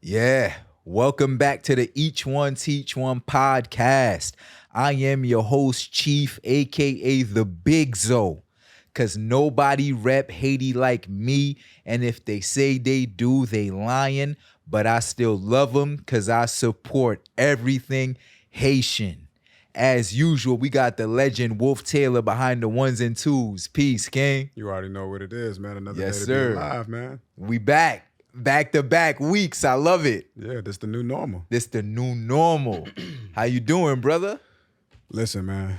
Yeah, welcome back to the E1T1 podcast. I am your host, Chief, aka the Big Zo, because nobody rep Haiti like me, and if they say they do, they lying, but I still love them because I support everything Haitian. As usual, we got the legend Wolf Taylor behind the ones and twos. Peace, King. You already know what it is, man. Another Yes, day to sir. be alive, man. We back. Back-to-back weeks. I love it. Yeah, this the new normal. This the new normal. How you doing, brother? Listen, man.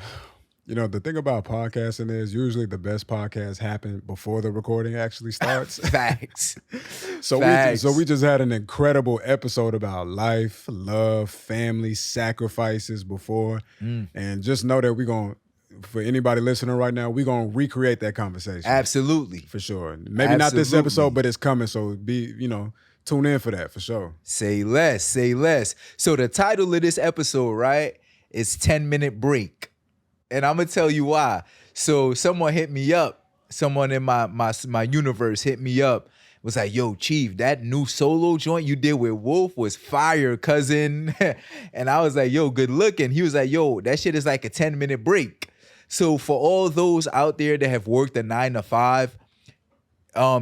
You know, the thing about podcasting is usually the best podcasts happen before the recording actually starts. Facts. So we just had an incredible episode about life, love, family, sacrifices before. And just know that we're going to, for anybody listening right now, we're going to recreate that conversation. Absolutely. For sure. Maybe not this episode, but it's coming. So tune in for that for sure. Say less. So the title of this episode, right, is 10-minute break. And I'm going to tell you why. So someone hit me up. Someone in my universe hit me up. Was like, yo, Chief, that new solo joint you did with Wolf was fire, cousin. And I was like, yo, good looking. He was like, yo, that shit is like a 10-minute break. So for all those out there that have worked a 9 to 5,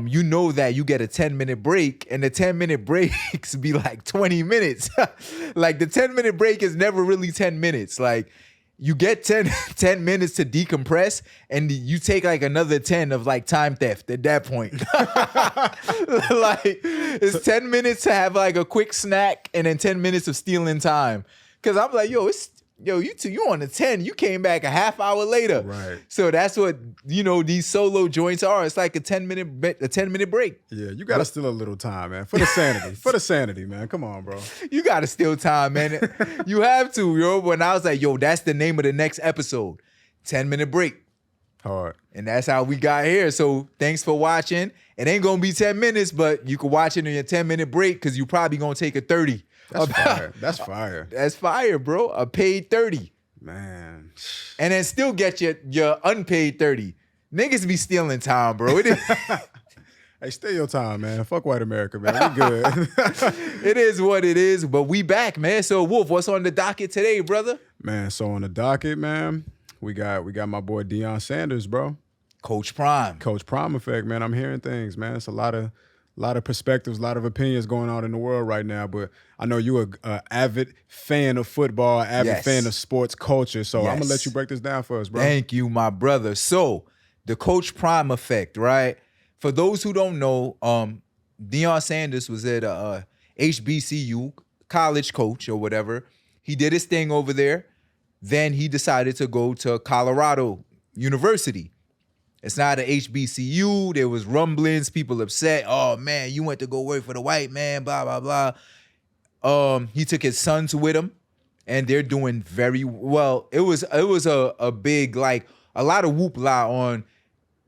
you know that you get a 10-minute break, and the 10-minute breaks be like 20 minutes. Like the 10-minute break is never really 10 minutes. Like you get 10 minutes to decompress, and you take like another 10 of like time theft at that point. Like it's 10 minutes to have like a quick snack, and then 10 minutes of stealing time. Cause I'm like, you on the 10, you came back a half hour later. Right. So that's what, these solo joints are. It's like a 10-minute break. Yeah, you got to steal a little time, man. For the sanity. For the sanity, man. Come on, bro. You got to steal time, man. You have to, yo. When I was like, yo, that's the name of the next episode. 10-minute break. Hard. And that's how we got here. So thanks for watching. It ain't going to be 10 minutes, but you can watch it in your 10-minute break because you probably going to take a 30. That's fire. That's fire. That's fire, bro. A paid 30. Man. And then still get your unpaid 30. Niggas be stealing time, bro. Hey, steal your time, man. Fuck white America, man. We good. It is what it is, but we back, man. So, Wolf, what's on the docket today, brother? Man, so on the docket, man, we got my boy Deion Sanders, bro. Coach Prime. Coach Prime effect, man. I'm hearing things, man. It's a lot of perspectives, a lot of opinions going on in the world right now. But I know you're an avid fan of football, avid fan of sports culture. So I'm going to let you break this down for us, bro. Thank you, my brother. So the Coach Prime effect, right? For those who don't know, Deion Sanders was at HBCU, college coach or whatever. He did his thing over there. Then he decided to go to Colorado University. It's not an HBCU. There was rumblings, people upset. Oh, man, you went to go work for the white man, blah, blah, blah. He took his sons with him, and they're doing very well. It was a big, like, a lot of whoop-la on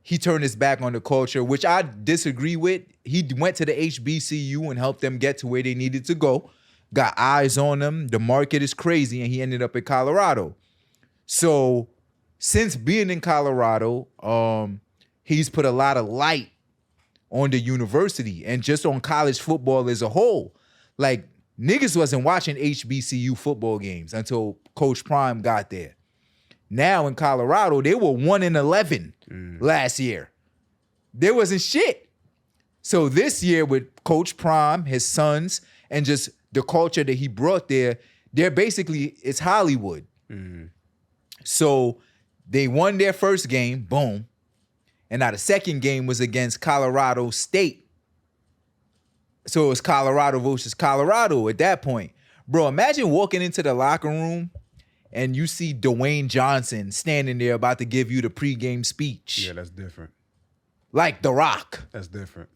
he turned his back on the culture, which I disagree with. He went to the HBCU and helped them get to where they needed to go, got eyes on them. The market is crazy, and he ended up at Colorado. So since being in Colorado, he's put a lot of light on the university and just on college football as a whole. Like, niggas wasn't watching HBCU football games until Coach Prime got there. Now in Colorado, they were 1-11 last year. There wasn't shit. So this year with Coach Prime, his sons, and just the culture that he brought there, they're basically, it's Hollywood. So they won their first game, boom. And now the second game was against Colorado State. So it was Colorado versus Colorado at that point. Bro, imagine walking into the locker room and you see Dwayne Johnson standing there about to give you the pregame speech. Yeah, that's different. Like The Rock. That's different.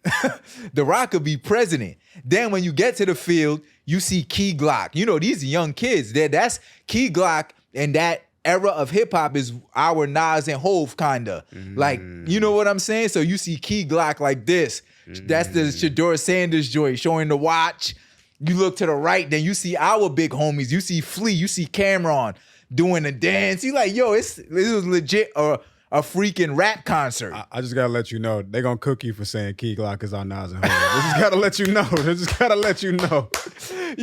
The Rock could be president. Then when you get to the field, you see Key Glock. You know, these young kids, that's Key Glock, and that era of hip-hop is our Nas and Hove kinda. Like, you know what I'm saying? So you see Key Glock like this. That's the Shador Sanders joint showing the watch. You look to the right, then you see our big homies. You see Flea, you see Cameron doing a dance. You like, yo, this was legit a freaking rap concert. I just gotta let you know, they gonna cook you for saying Key Glock is our Nas and Hove. They just gotta let you know. They just gotta let you know.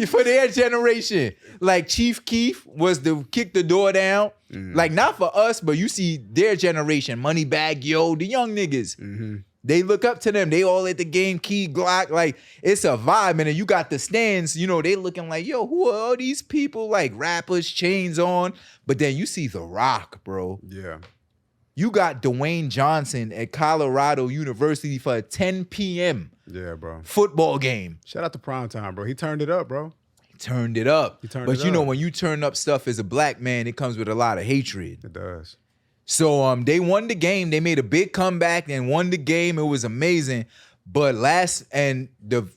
For their generation. Like Chief Keef was the kick the door down. Like not for us, but you see their generation, Moneybag Yo, the young niggas. They look up to them. They all at the game, Key Glock. Like, it's a vibe. And then you got the stands, you know, they looking like, yo, who are all these people? Like rappers, chains on. But then you see The Rock, bro. Yeah. You got Dwayne Johnson at Colorado University for a 10 p.m. Yeah, bro. football game. Shout out to Primetime, bro. He turned it up, bro. He turned it up. But you know, when you turn up stuff as a black man, it comes with a lot of hatred. It does. So they won the game. They made a big comeback and won the game. It was amazing. But the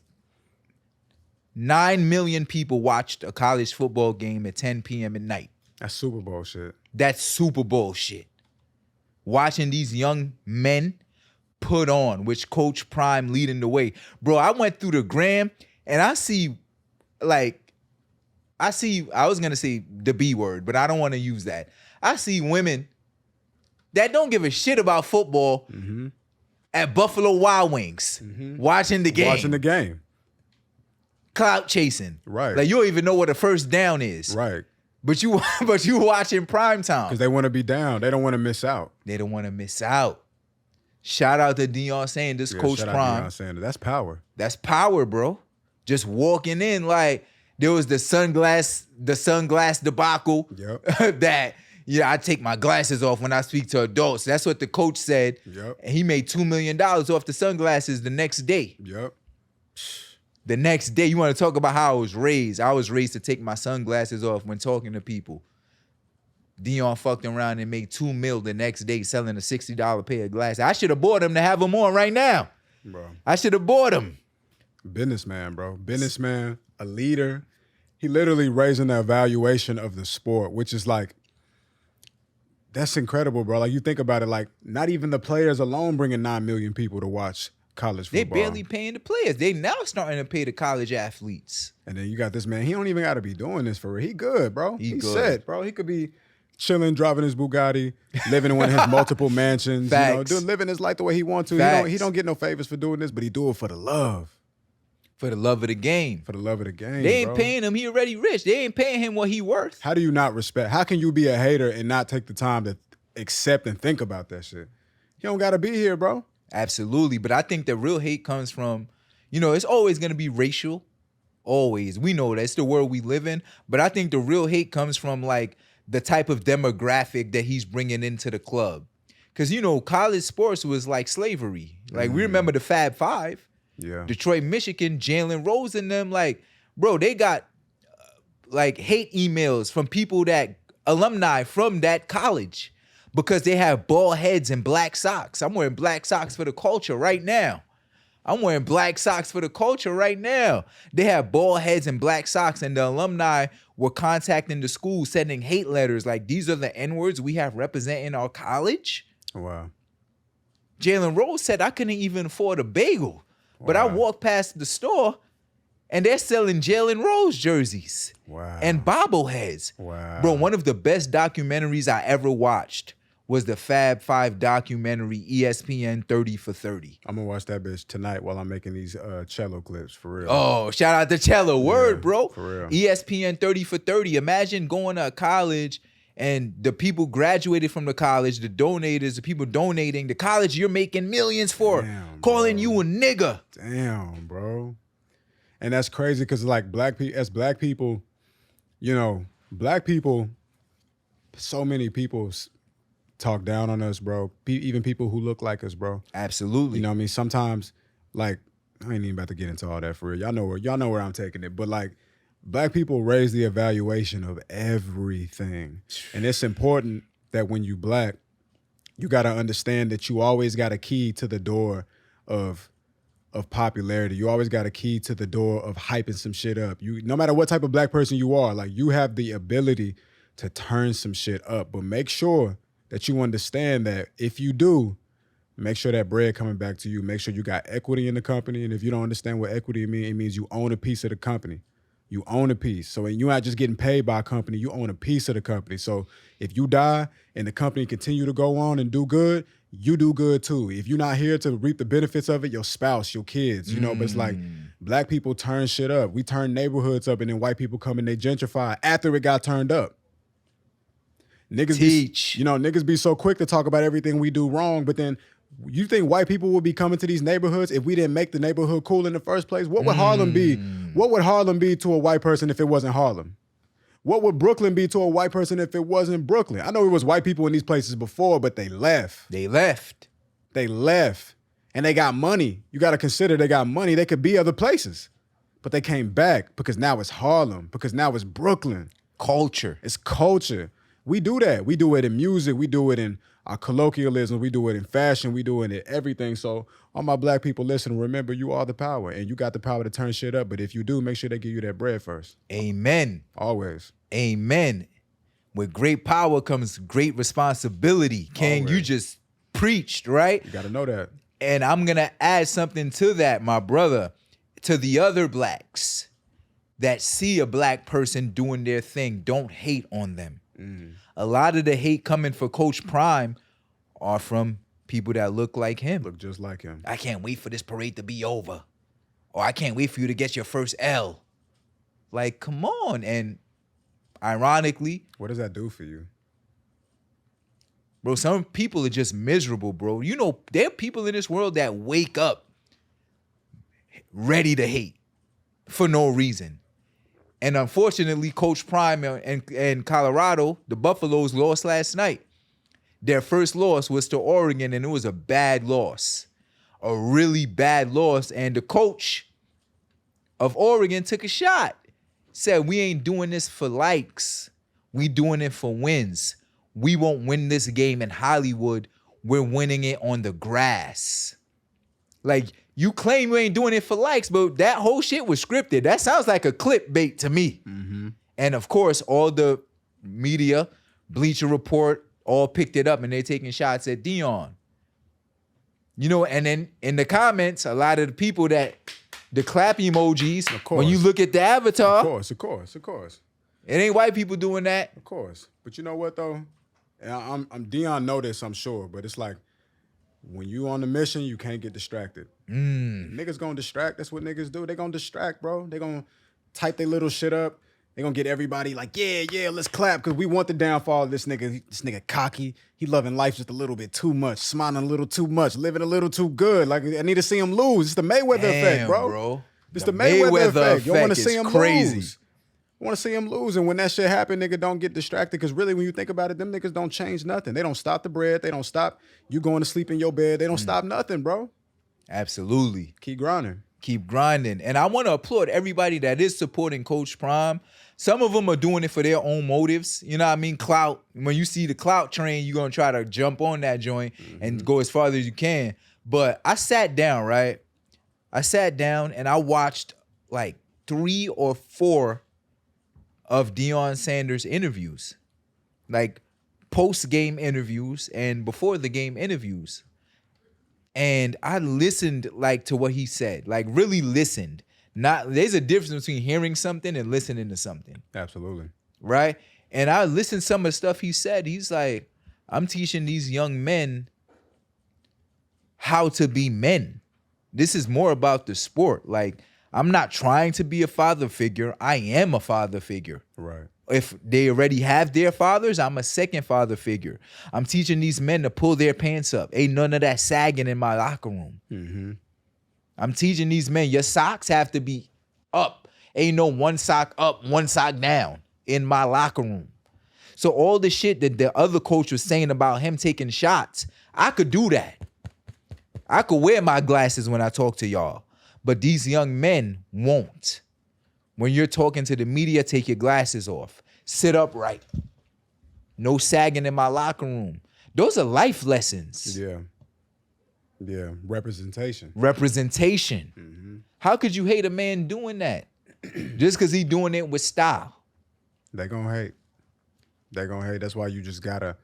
9 million people watched a college football game at 10 p.m. at night. That's Super Bowl shit. That's Super Bowl shit. Watching these young men put on, which Coach Prime leading the way. Bro, I went through the gram and I was going to say the B word, but I don't want to use that. I see women that don't give a shit about football at Buffalo Wild Wings watching the game. Watching the game. Clout chasing. Right. Like you don't even know what a first down is. Right. But you watching primetime. Because they want to be down. They don't want to miss out. They don't want to miss out. Shout out to Deion Sanders, Coach shout Prime. out Deion Sanders. That's power. That's power, bro. Just walking in like there was the sunglass debacle that I take my glasses off when I speak to adults. That's what the coach said. Yep. And he made $2 million off the sunglasses the next day. Yep. The next day, you want to talk about how I was raised. I was raised to take my sunglasses off when talking to people. Deion fucked around and made $2 million the next day selling a $60 pair of glasses. I should have bought them to have them on right now. Bro. I should have bought them. Businessman, bro. Businessman, a leader. He literally raising the evaluation of the sport, which is like, that's incredible, bro. Like you think about it, like not even the players alone bringing 9 million people to watch college football. They barely paying the players. They now starting to pay the college athletes. And then you got this man. He don't even got to be doing this for real. He good, bro. He good. set, bro. He could be chilling, driving his Bugatti, living in one of his multiple mansions. Facts. Living his life the way he want to. He don't get no favors for doing this, but he do it for the love. For the love of the game. For the love of the game. They ain't paying him. He already rich. They ain't paying him what he worth. How do you not respect? How can you be a hater and not take the time to accept and think about that shit? He don't got to be here, bro. Absolutely. But I think the real hate comes from, it's always going to be racial. Always. We know that's the world we live in. But I think the real hate comes from like the type of demographic that he's bringing into the club. Because, college sports was like slavery. Like we remember the Fab Five. Yeah. Detroit, Michigan, Jalen Rose and them. Like, bro, they got like hate emails from people alumni from that college. Because they have bald heads and black socks. I'm wearing black socks for the culture right now. They have bald heads and black socks, and the alumni were contacting the school, sending hate letters like, these are the N-words we have representing our college. Wow. Jalen Rose said, I couldn't even afford a bagel. But I walked past the store, and they're selling Jalen Rose jerseys. Wow. And bobbleheads. Wow. Bro, one of the best documentaries I ever watched was the Fab Five documentary, ESPN 30 for 30. I'm going to watch that bitch tonight while I'm making these cello clips, for real. Oh, shout out to cello. Word, bro. For real. ESPN 30 for 30. Imagine going to a college and the people graduated from the college, the donators, the people donating, the college you're making millions for, calling you a nigga. Damn, bro. And that's crazy because like black people, so many people talk down on us, bro. Even people who look like us, bro. Absolutely. You know what I mean? Sometimes, like, I ain't even about to get into all that for real. Y'all know where I'm taking it. But like, black people raise the evaluation of everything. And it's important that when you black, you got to understand that you always got a key to the door of popularity. You always got a key to the door of hyping some shit up. No matter what type of black person you are, like you have the ability to turn some shit up. But make sure that you understand that if you do, make sure that bread coming back to you. Make sure you got equity in the company. And if you don't understand what equity means, it means you own a piece of the company. You own a piece. So you're not just getting paid by a company, you own a piece of the company. So if you die and the company continue to go on and do good, you do good too. If you're not here to reap the benefits of it, your spouse, your kids, you know, but it's like black people turn shit up. We turn neighborhoods up, and then white people come and they gentrify after it got turned up. Niggas be so quick to talk about everything we do wrong, but then you think white people would be coming to these neighborhoods if we didn't make the neighborhood cool in the first place? What would Harlem be? What would Harlem be to a white person if it wasn't Harlem? What would Brooklyn be to a white person if it wasn't Brooklyn? I know it was white people in these places before, but they left. They left. And they got money. You got to consider they got money. They could be other places. But they came back because now it's Harlem, because now it's Brooklyn. Culture. It's culture. We do that. We do it in music. We do it in our colloquialism. We do it in fashion. We do it in everything. So all my black people, listen, remember, you are the power, and you got the power to turn shit up. But if you do, make sure they give you that bread first. Amen. Always. Amen. With great power comes great responsibility. Ken, you just preached, right? You got to know that. And I'm going to add something to that, my brother, to the other blacks that see a black person doing their thing. Don't hate on them. A lot of the hate coming for Coach Prime are from people that look like him. Look just like him. I can't wait for this parade to be over. Or I can't wait for you to get your first L. Like, come on. And ironically, what does that do for you? Bro, some people are just miserable, bro. You know, there are people in this world that wake up ready to hate for no reason. And unfortunately, Coach Prime and Colorado, the Buffaloes, lost last night. Their first loss was to Oregon, and it was a bad loss. A really bad loss. And the coach of Oregon took a shot. Said, we ain't doing this for likes. We doing it for wins. We won't win this game in Hollywood. We're winning it on the grass. Like, you claim you ain't doing it for likes, but that whole shit was scripted. That sounds like a clickbait to me. And of course, all the media, Bleacher Report, all picked it up, and they're taking shots at Deion. You know, and then in the comments, a lot of the people that, the clap emojis, when you look at the avatar. Of course. It ain't white people doing that. Of course. But you know what, though? I'm Deion know this, I'm sure, but it's like, when you on the mission, you can't get distracted. Niggas gonna distract. That's what niggas do. They gonna distract, bro. They gonna type their little shit up. They gonna get everybody like, yeah, let's clap, because we want the downfall of this nigga. This nigga cocky. He loving life just a little bit too much, smiling a little too much, living a little too good. Like, I need to see him lose. It's the Mayweather effect, bro. It's the Mayweather effect. You want to see him lose. I want to see him lose. And when that shit happen, nigga, don't get distracted. Because really, when you think about it, them niggas don't change nothing. They don't stop the bread. They don't stop you going to sleep in your bed. They don't stop nothing, bro. Absolutely. Keep grinding. Keep grinding. And I want to applaud everybody that is supporting Coach Prime. Some of them are doing it for their own motives. You know what I mean? Clout. When you see the clout train, you're going to try to jump on that joint and go as far as you can. But I sat down, right? I sat down and I watched like 3 or 4 of Deion Sanders' interviews, like post-game interviews and before the game interviews. And I listened like to what he said, like really listened. There's a difference between hearing something and listening to something. Absolutely. Right? And I listened to some of the stuff he said. He's like, I'm teaching these young men how to be men. This is more about the sport. Like, I'm not trying to be a father figure. I am a father figure. Right. If they already have their fathers, I'm a second father figure. I'm teaching these men to pull their pants up. Ain't none of that sagging in my locker room. I'm teaching these men, your socks have to be up. Ain't no one sock up, one sock down in my locker room. So all the shit that the other coach was saying about him taking shots, I could do that. I could wear my glasses when I talk to y'all. But these young men won't. When you're talking to the media, take your glasses off. Sit upright. No sagging in my locker room. Those are life lessons. Yeah. Representation. How could you hate a man doing that? Just because he doing it with style. They gonna hate. That's why you just gotta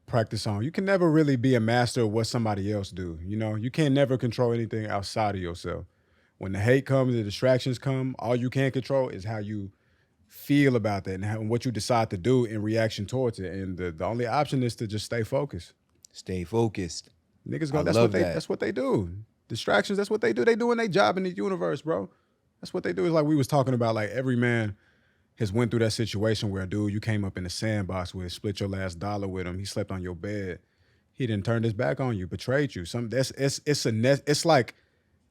practice on. You can never really be a master of what somebody else do. You know, you can't never control anything outside of yourself. When the hate comes, the distractions come, all you can control is how you feel about that and what you decide to do in reaction towards it. And the only option is to just stay focused. Stay focused. Niggas I go. love that. That's what they do. Distractions. That's what they do. They doing their job in the universe, bro. That's what they do. It's like we was talking about. Like every man has went through that situation where, dude, you came up in the sandbox with, split your last dollar with him. He slept on your bed. He didn't turn his back on you, betrayed you. It's like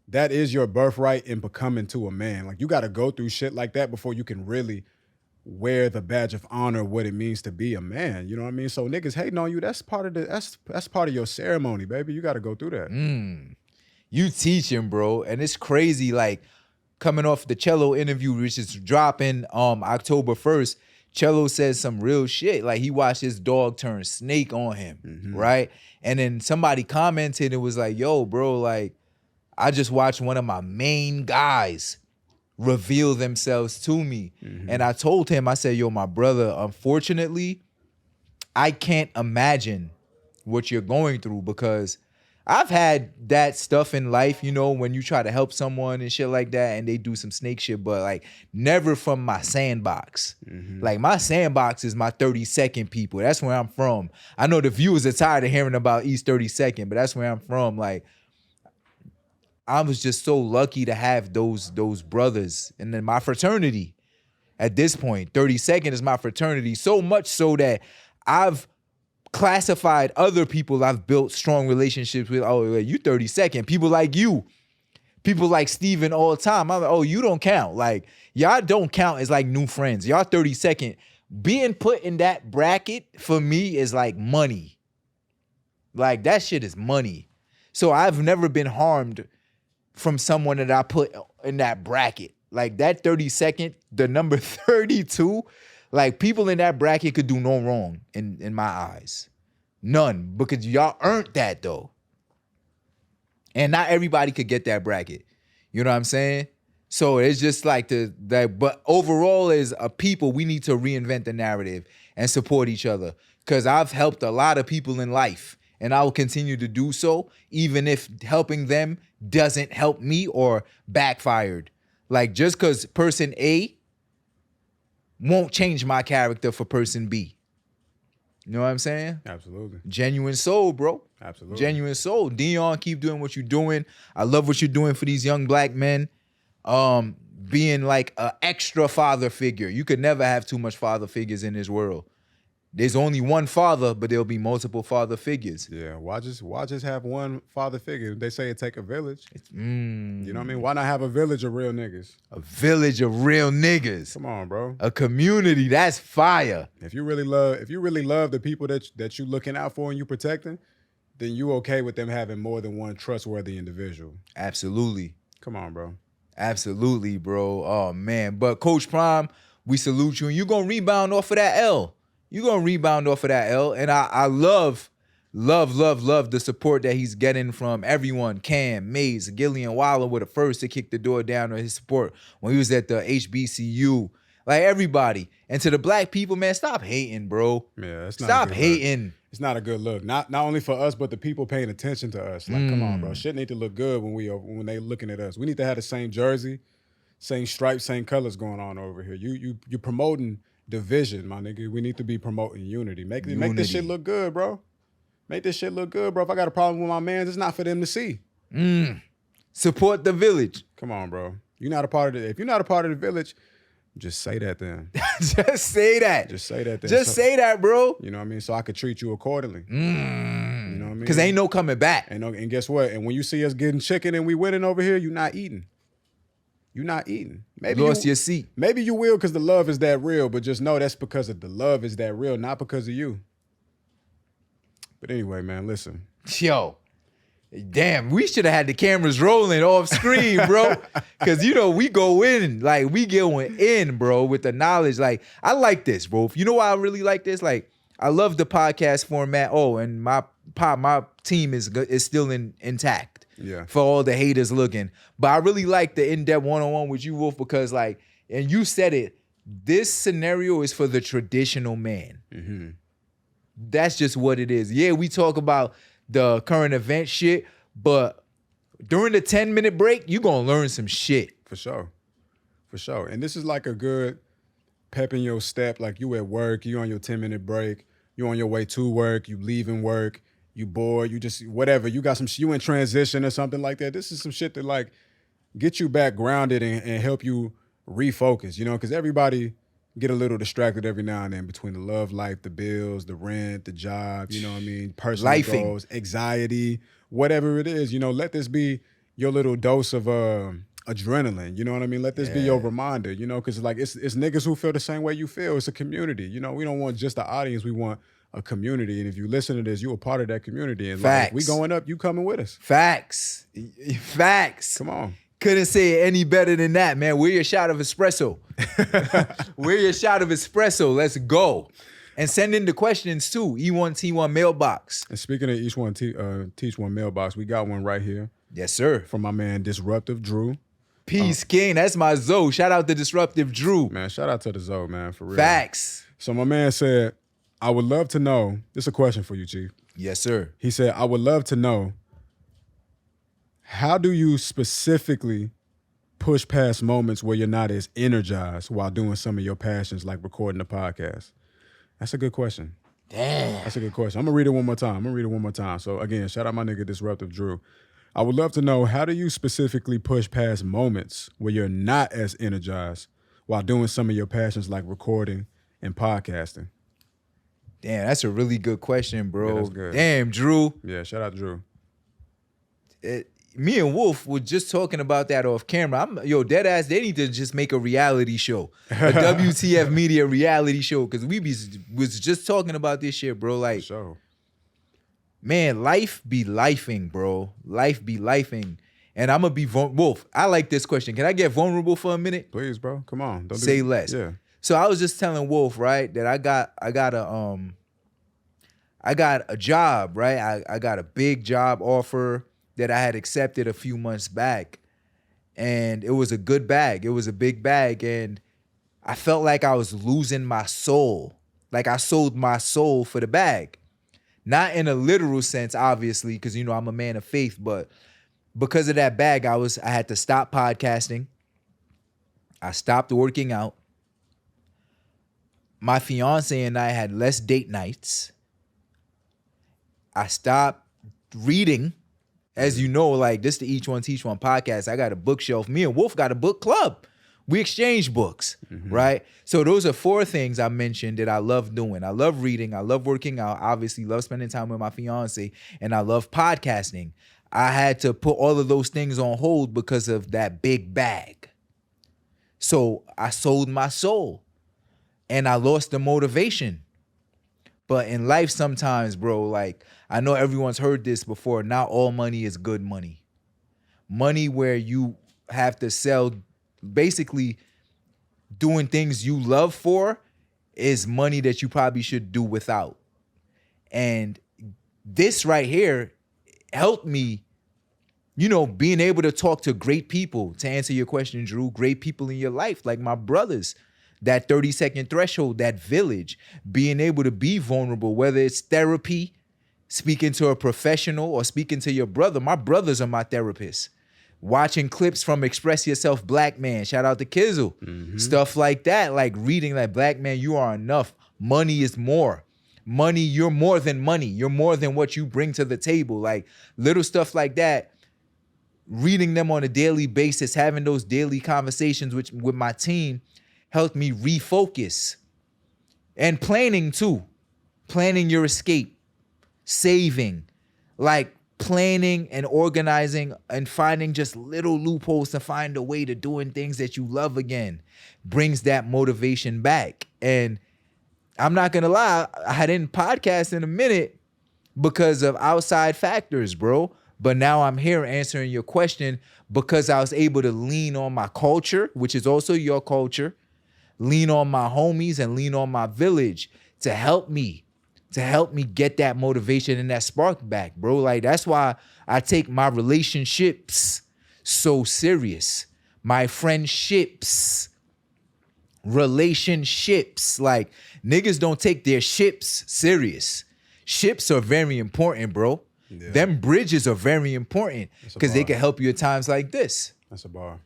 that is your birthright in becoming to a man. Like you got to go through shit like that before you can really wear the badge of honor of what it means to be a man. You know what I mean? So niggas hating on you, that's part of that's part of your ceremony, baby. You got to go through that. You teaching, bro. And it's crazy, like, coming off the Cello interview, which is dropping October 1st, Cello says some real shit. Like, he watched his dog turn snake on him, right? And then somebody commented and was like, yo, bro, like, I just watched one of my main guys reveal themselves to me. And I told him, I said, yo, my brother, unfortunately, I can't imagine what you're going through, because I've had that stuff in life, you know, when you try to help someone and shit like that and they do some snake shit, but like never from my sandbox. Like my sandbox is my 32nd people. That's where I'm from. I know the viewers are tired of hearing about East 32nd, but that's where I'm from. Like, I was just so lucky to have those brothers. And then my fraternity at this point, 32nd is my fraternity, so much so that I've classified other people I've built strong relationships with. Oh, you 32nd. People like you. People like Steven all the time. I'm like, oh, you don't count. Like, y'all don't count as like new friends. Y'all 32nd. Being put in that bracket for me is like money. Like, that shit is money. So I've never been harmed from someone that I put in that bracket. Like, that 32nd, the number 32, like, people in that bracket could do no wrong in my eyes. None. Because y'all earned that, though. And not everybody could get that bracket. You know what I'm saying? So it's just like but overall, as a people, we need to reinvent the narrative and support each other. Because I've helped a lot of people in life, and I will continue to do so, even if helping them doesn't help me or backfired. Like, just because person A won't change my character for person B. You know what I'm saying? Absolutely. Genuine soul, bro. Absolutely. Genuine soul. Dion, keep doing what you're doing. I love what you're doing for these young black men. Being like an extra father figure. You could never have too much father figures in this world. There's only one father, but there'll be multiple father figures. Yeah, why just have one father figure? They say it take a village. You know what I mean? Why not have a village of real niggas? A village of real niggas. Come on, bro. A community, that's fire. If you really love the people that you looking out for and you protecting, then you okay with them having more than one trustworthy individual. Absolutely. Come on, bro. Absolutely, bro. Oh, man. But Coach Prime, we salute you. And you're going to rebound off of that L. You're going to rebound off of that L. And I love the support that he's getting from everyone. Cam, Mays, Gillian Waller were the first to kick the door down on his support when he was at the HBCU. Like, everybody. And to the black people, man, stop hating, bro. Yeah, it's not stop hating. It's not a good look. Not only for us, but the people paying attention to us. Like, come on, bro. Shit need to look good when they looking at us. We need to have the same jersey, same stripes, same colors going on over here. You promoting division, my nigga. We need to be promoting unity. Make this shit look good, bro. Make this shit look good, bro. If I got a problem with my mans, it's not for them to see. Support the village. Come on, bro. You're not a part of it. If you're not a part of the village, just say that then. Just say that. Just say that then. Just say that, bro. You know what I mean? So I could treat you accordingly. You know what I mean? Because ain't no coming back. And guess what? And when you see us getting chicken and we winning over here, you're not eating. You're not eating. Maybe lost your seat. Maybe you will because the love is that real, but just know that's because of the love is that real, not because of you. But anyway, man, listen. Yo, damn, we should have had the cameras rolling off screen, bro. Because, you know, we go in, like, we going in, bro, with the knowledge. Like, I like this, bro. You know why I really like this? Like, I love the podcast format. Oh, and my team is still intact. Yeah. For all the haters looking. But I really like the in-depth one-on-one with you, Wolf, because, like, and you said it, this scenario is for the traditional man. Mm-hmm. That's just what it is. Yeah, we talk about the current event shit, but during the 10-minute break, you're going to learn some shit. For sure. For sure. And this is like a good pep in your step. Like, you at work, you on your 10-minute break, you on your way to work, you leaving work, you bored, you just whatever, you got you in transition or something like that. This is some shit that like get you back grounded and help you refocus, you know, because everybody get a little distracted every now and then between the love life, the bills, the rent, the job, you know what I mean, personal goals, anxiety, whatever it is, you know, let this be your little dose of adrenaline, you know what I mean? Let this be your reminder, you know, because like it's niggas who feel the same way you feel. It's a community, you know. We don't want just the audience, we want a community. And if you listen to this, you a part of that community. And like, if we going up, you coming with us. Facts. Come on. Couldn't say it any better than that, man. We're your shot of espresso. We're your shot of espresso. Let's go. And send in the questions too. E1T1 mailbox. And speaking of E1T1 mailbox, we got one right here. Yes, sir. From my man, Disruptive Drew. Peace, King. That's my Zoe. Shout out to Disruptive Drew. Man, shout out to the Zoe, man, for real. Facts. So my man said, I would love to know, this is a question for you, Chief. Yes, sir. He said, I would love to know, how do you specifically push past moments where you're not as energized while doing some of your passions, like recording a podcast? That's a good question. Damn. That's a good question. I'm going to read it one more time. So again, shout out my nigga Disruptive Drew. I would love to know, how do you specifically push past moments where you're not as energized while doing some of your passions like recording and podcasting? Damn, that's a really good question, bro. Yeah, that's good. Damn, Drew. Yeah, shout out Drew. Me and Wolf were just talking about that off camera. Dead ass, they need to just make a reality show. A WTF Media reality show. Because we was just talking about this shit, bro. Like, sure. Man, life be lifing, bro. Life be lifing. And I'm going to be Wolf, I like this question. Can I get vulnerable for a minute? Please, bro. Come on. Don't say less. Yeah. So I was just telling Wolf, right, that I got a job, right? I got a big job offer that I had accepted a few months back. And it was a good bag. It was a big bag. And I felt like I was losing my soul. Like I sold my soul for the bag. Not in a literal sense, obviously, because, you know, I'm a man of faith, but because of that bag, I had to stop podcasting. I stopped working out. My fiance and I had less date nights. I stopped reading. As you know, like this the E1T1 podcast. I got a bookshelf. Me and Wolf got a book club. We exchange books, right? So those are 4 things I mentioned that I love doing. I love reading. I love working out. Obviously, love spending time with my fiance. And I love podcasting. I had to put all of those things on hold because of that big bag. So I sold my soul. And I lost the motivation. But in life sometimes, bro, like, I know everyone's heard this before. Not all money is good money. Money where you have to sell, basically doing things you love for, is money that you probably should do without. And this right here helped me, you know, being able to talk to great people. To answer your question, Drew, great people in your life, like my brothers. That 30-second threshold, that village, being able to be vulnerable, whether it's therapy, speaking to a professional, or speaking to your brother. My brothers are my therapists. Watching clips from Express Yourself Black Man, shout out to Kizzle. Stuff like that, like reading like Black Man, you are enough. Money is more. Money, you're more than money. You're more than what you bring to the table. Like little stuff like that. Reading them on a daily basis, having those daily conversations with my team, helped me refocus. And planning too. Planning your escape. Saving. Like planning and organizing and finding just little loopholes to find a way to doing things that you love again brings that motivation back. And I'm not gonna lie, I didn't podcast in a minute because of outside factors, bro. But now I'm here answering your question because I was able to lean on my culture, which is also your culture, lean on my homies and lean on my village to help me get that motivation and that spark back, bro. Like, that's why I take my relationships so serious. My friendships, relationships. Like, niggas don't take their ships serious. Ships are very important, bro. Yeah. Them bridges are very important because they can help you at times like this. That's a bar.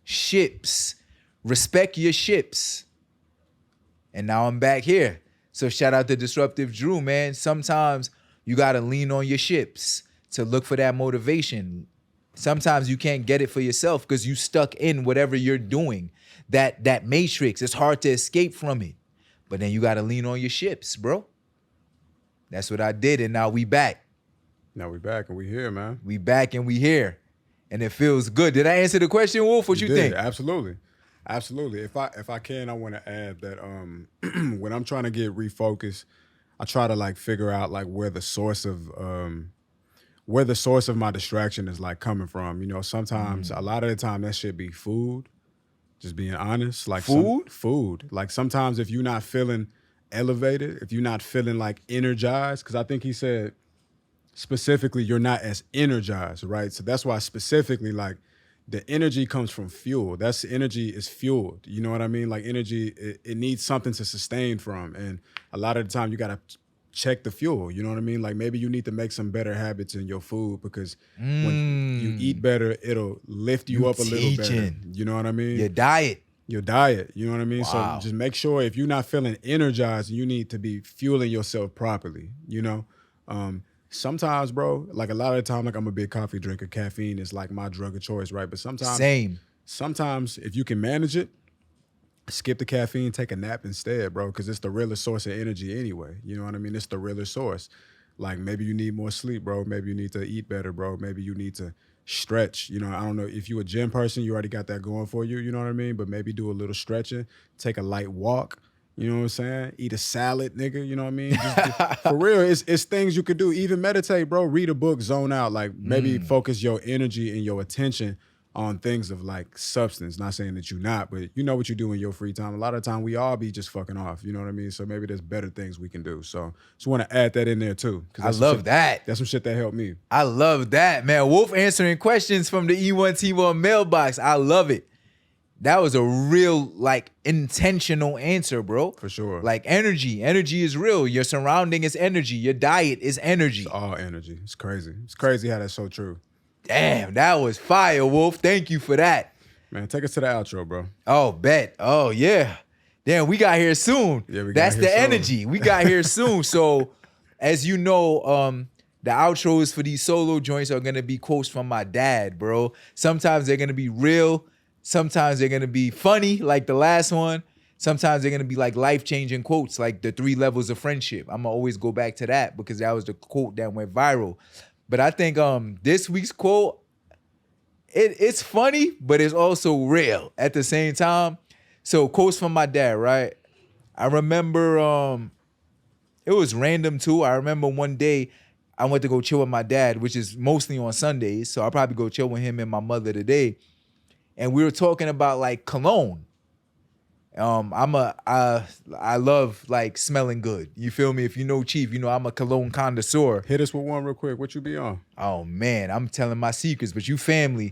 Ships. Respect your ships. And now I'm back here. So shout out to Disruptive Drew, man. Sometimes You got to lean on your ships to look for that motivation. Sometimes you can't get it for yourself because you stuck in whatever you're doing. That matrix, it's hard to escape from it. But then you got to lean on your ships, bro. That's what I did, and now we back. Now we back and we here, man. We back and we here. And it feels good. Did I answer the question, Wolf? What you think? Absolutely. Absolutely. If I can, I want to add that when I'm trying to get refocused, I try to like figure out like where the source of my distraction is like coming from. You know, sometimes a lot of the time that should be food. Just being honest. Like food. Like sometimes if you're not feeling elevated, if you're not feeling like energized, because I think he said specifically you're not as energized, right? So that's why specifically like the energy comes from fuel. That's energy is fueled. You know what I mean? Like energy, it needs something to sustain from. And a lot of the time you got to check the fuel. You know what I mean? Like maybe you need to make some better habits in your food because when you eat better, it'll lift you up a little better. You know what I mean? Your diet. You know what I mean? Wow. So just make sure if you're not feeling energized, you need to be fueling yourself properly, you know? Sometimes, bro, like a lot of the time, like I'm a big coffee drinker. Caffeine is like my drug of choice, right? But sometimes if you can manage it, skip the caffeine, take a nap instead, bro, because it's the realest source of energy anyway. You know what I mean? It's the realest source. Like maybe you need more sleep, bro. Maybe you need to eat better, bro. Maybe you need to stretch. You know, I don't know if you're a gym person, you already got that going for you. You know what I mean? But maybe do a little stretching, take a light walk. You know what I'm saying? Eat a salad, nigga. You know what I mean? For real, it's things you could do. Even meditate, bro. Read a book, zone out. Like maybe focus your energy and your attention on things of like substance. Not saying that you're not, but you know what you do in your free time. A lot of the time we all be just fucking off. You know what I mean? So maybe there's better things we can do. So just want to add that in there too. I love that. That's some shit that helped me. I love that, man. Wolf answering questions from the E1T1 mailbox. I love it. That was a real, like, intentional answer, bro. For sure. Like, energy. Energy is real. Your surrounding is energy. Your diet is energy. It's all energy. It's crazy. It's crazy how that's so true. Damn, that was fire, Wolf. Thank you for that. Man, take us to the outro, bro. Oh, bet. Oh, yeah. Damn, we got here soon. Yeah, That's the energy. We got here soon. So, as you know, the outros for these solo joints are going to be quotes from my dad, bro. Sometimes they're going to be real. Sometimes they're going to be funny, like the last one. Sometimes they're going to be like life-changing quotes, like the 3 levels of friendship. I'm going to always go back to that because that was the quote that went viral. But I think this week's quote, it's funny, but it's also real at the same time. So quotes from my dad, right? I remember it was random too. I remember one day I went to go chill with my dad, which is mostly on Sundays. So I'll probably go chill with him and my mother today. And we were talking about like cologne. I love like smelling good. You feel me? If you know Chief, you know I'm a cologne connoisseur. Hit us with one real quick. What you be on? Oh man, I'm telling my secrets, but you family.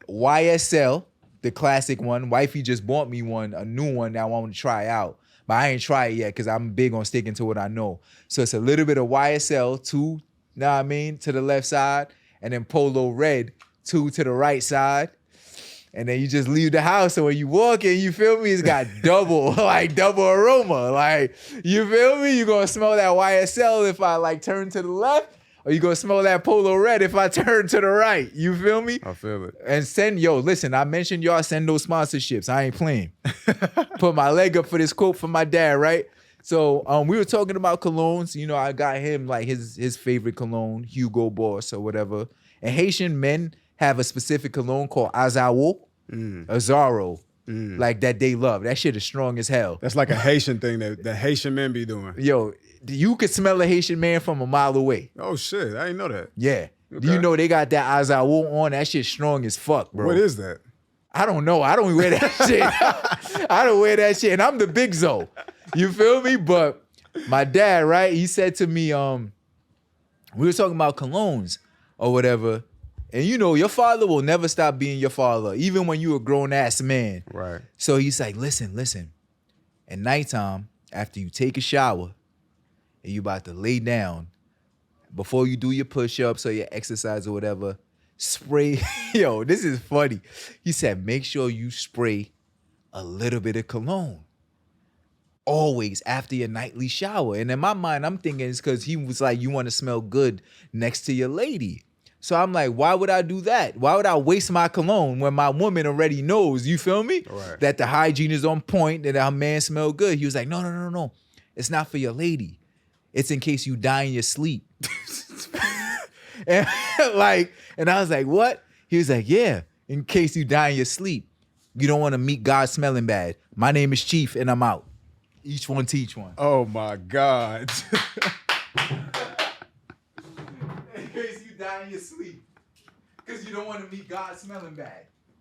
YSL, the classic one. Wifey just bought me one, a new one that I want to try out. But I ain't try it yet because I'm big on sticking to what I know. So it's a little bit of YSL, 2, know what I mean, to the left side, and then Polo Red, 2 to the right side. And then you just leave the house, and when you walk in, you feel me? It's got double aroma. Like, you feel me? You're gonna smell that YSL if I like turn to the left, or you gonna smell that Polo Red if I turn to the right. You feel me? I feel it. And listen, I mentioned y'all send those sponsorships. I ain't playing. Put my leg up for this quote from my dad, right? So we were talking about colognes. You know, I got him like his favorite cologne, Hugo Boss or whatever. And Haitian men have a specific cologne called Azawo, Azaro, like that they love. That shit is strong as hell. That's like a Haitian thing that the Haitian men be doing. Yo, you could smell a Haitian man from a mile away. Oh shit, I didn't know that. Yeah. Okay. Do you know they got that Azawo on? That shit strong as fuck, bro. What is that? I don't know. I don't wear that shit. I don't wear that shit. And I'm the big Zo. You feel me? But my dad, right, he said to me, we were talking about colognes or whatever. And you know, your father will never stop being your father, even when you're a grown-ass man. Right. So he's like, listen. At nighttime, after you take a shower and you about to lay down, before you do your push-ups or your exercise or whatever, spray. Yo, this is funny. He said, make sure you spray a little bit of cologne. always after your nightly shower. And in my mind, I'm thinking it's because he was like, you want to smell good next to your lady. So I'm like, why would I do that? Why would I waste my cologne when my woman already knows, you feel me? Right. That the hygiene is on point, that our man smell good. He was like, no. It's not for your lady. It's in case you die in your sleep. and I was like, what? He was like, yeah, in case you die in your sleep. You don't want to meet God smelling bad. My name is Chief and I'm out. Each one teach one. Oh my God. In case you die in your sleep. Because you don't want to meet God smelling bad.